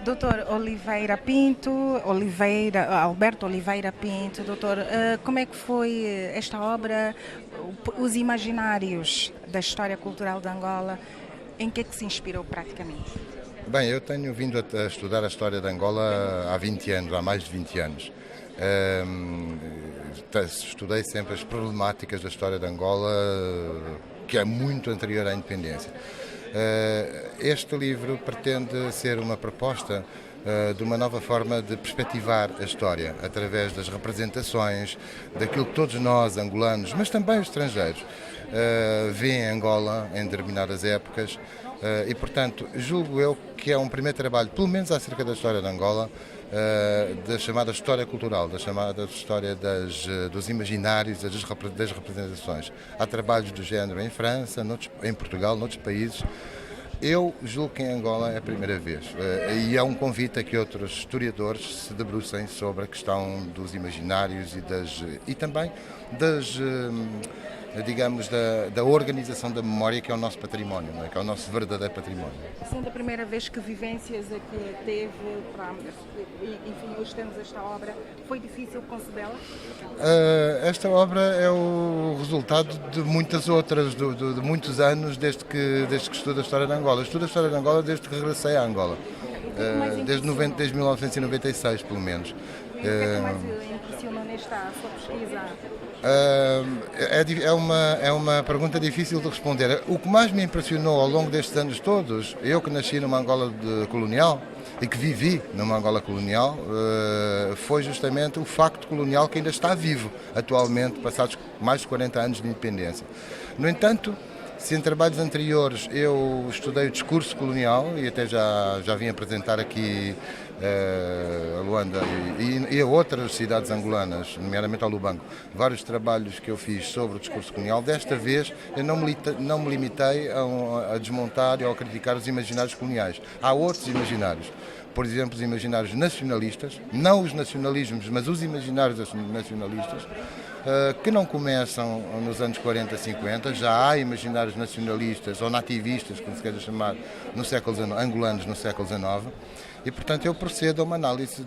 Doutor Oliveira Pinto, Alberto Oliveira Pinto, doutor, como é que foi esta obra, os imaginários da história cultural de Angola, em que é que se inspirou praticamente? Bem, eu tenho vindo a estudar a história de Angola há 20 anos, há mais de 20 anos. Estudei sempre as problemáticas da história de Angola, que é muito anterior à independência. Este livro pretende ser uma proposta de uma nova forma de perspectivar a história, através das representações, daquilo que todos nós, angolanos, mas também os estrangeiros, veem Angola em determinadas épocas. E, portanto, julgo eu que é um primeiro trabalho, pelo menos acerca da história de Angola, da chamada história cultural, da chamada história dos imaginários, das representações. Há trabalhos do género em França, em Portugal, noutros países. Eu julgo que em Angola é a primeira vez, e é um convite a que outros historiadores se debrucem sobre a questão dos imaginários e também das, digamos, da organização da memória, que é o nosso património, não é? Que é o nosso verdadeiro património. Sendo a primeira vez que vivências aqui teve, enfim, hoje temos esta obra, foi difícil concebê-la? Esta obra é o resultado de muitas outras, de muitos anos desde que estudo a história de Angola. Estudo a história de Angola desde que regressei a Angola, desde 1996, pelo menos. E o que é que mais impressionou nesta sua pesquisa? É uma pergunta difícil de responder. O que mais me impressionou ao longo destes anos todos, eu que nasci numa Angola colonial e que vivi numa Angola colonial, foi justamente o facto colonial que ainda está vivo atualmente, passados mais de 40 anos de independência. No entanto, se em trabalhos anteriores eu estudei o discurso colonial e até já vim apresentar aqui a Luanda e a outras cidades angolanas, nomeadamente ao Lubango, vários trabalhos que eu fiz sobre o discurso colonial, desta vez eu não me limitei a desmontar ou a criticar os imaginários coloniais. Há outros imaginários. Por exemplo, os imaginários nacionalistas, não os nacionalismos, mas os imaginários nacionalistas, que não começam nos anos 40, 50, já há imaginários nacionalistas ou nativistas, como se queira chamar, angolanos no século XIX, e portanto eu procedo a uma análise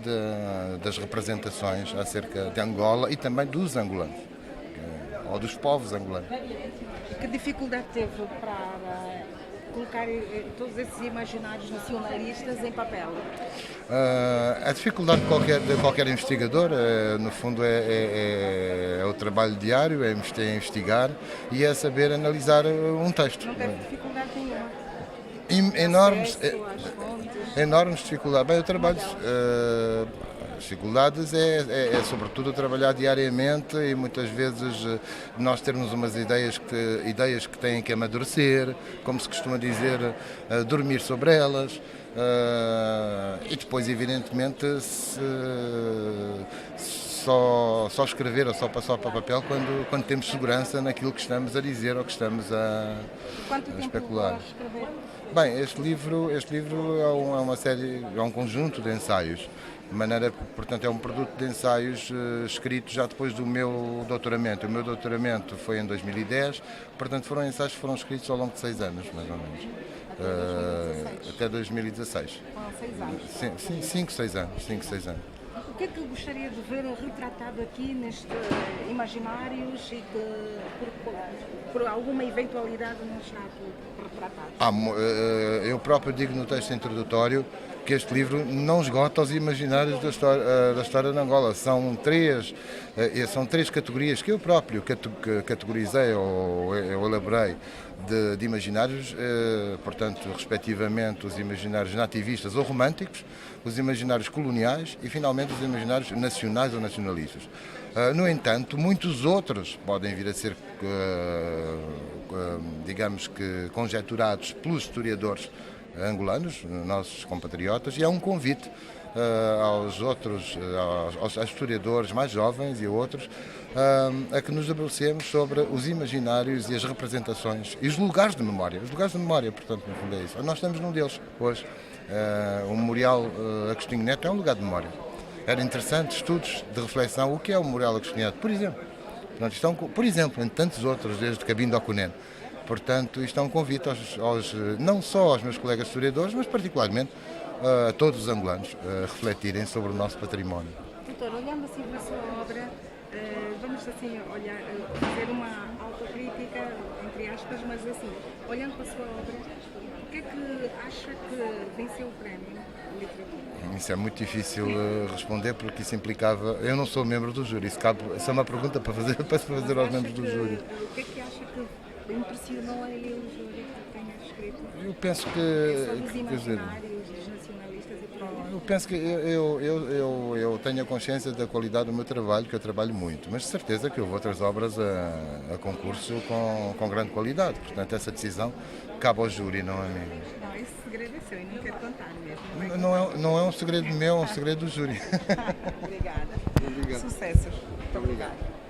das representações acerca de Angola e também dos angolanos, ou dos povos angolanos. Que dificuldade teve para colocar todos esses imaginários nacionalistas em papel? A dificuldade de qualquer investigador, no fundo, é o trabalho diário, é investigar e é saber analisar um texto. Não teve dificuldade nenhuma? Enormes dificuldades. Bem, eu trabalho. Dificuldades é sobretudo trabalhar diariamente e muitas vezes nós termos umas ideias que têm que amadurecer, como se costuma dizer, dormir sobre elas. E depois, evidentemente, só escrever ou só passar para o papel quando temos segurança naquilo que estamos a dizer ou que estamos a especular. Bem, este livro é uma série, é um conjunto de ensaios. De maneira, portanto, é um produto de ensaios escritos já depois do meu doutoramento. O meu doutoramento foi em 2010, portanto, foram ensaios que foram escritos ao longo de 6 anos, mais ou menos. Até 2016. Foram 6 anos. Sim, 5, 6 anos. 5, 6 anos. O que é que gostaria de ver retratado aqui nestes imaginários e que, por alguma eventualidade, não está aqui retratado? Eu próprio digo no texto introdutório que este livro não esgota os imaginários da história de Angola. São três categorias que eu próprio categorizei ou eu elaborei de imaginários, portanto, respectivamente, os imaginários nativistas ou românticos, os imaginários coloniais e, finalmente, os imaginários nacionais ou nacionalistas. No entanto, muitos outros podem vir a ser, digamos que, conjeturados pelos historiadores angolanos, nossos compatriotas, e é um convite aos historiadores mais jovens e a outros, a que nos debrucemos sobre os imaginários e as representações e os lugares de memória. Os lugares de memória, portanto, no fundo é isso. Nós estamos num deles hoje. O Memorial Agostinho Neto é um lugar de memória. Era interessante estudos de reflexão. O que é o Memorial Agostinho Neto, por exemplo? Portanto, estão, por exemplo, entre tantos outros, desde Cabinda ao Cunene. Portanto, isto é um convite não só aos meus colegas historiadores, mas particularmente a todos os angolanos a refletirem sobre o nosso património. Doutor, olhando assim para a sua obra, vamos assim olhar, fazer uma autocrítica, entre aspas, mas assim, olhando para a sua obra, o que é que acha que venceu o prémio de literatura? Isso é muito difícil responder porque isso implicava. Eu não sou membro do júri, isso é uma pergunta para fazer aos membros do júri. O que é que acha que impressionou aí o júri que tenha escrito? Eu penso Sobre os que. imaginários, os nacionalistas e por aí. Eu penso que eu tenho a consciência da qualidade do meu trabalho, que eu trabalho muito, mas de certeza que houve outras obras a concurso com grande qualidade. Portanto, essa decisão cabe ao júri, não a mim. Não, esse segredo é seu e não quero contar mesmo. Não é um segredo meu, é um segredo do júri. Obrigada. Obrigado. Sucessos. Muito obrigada.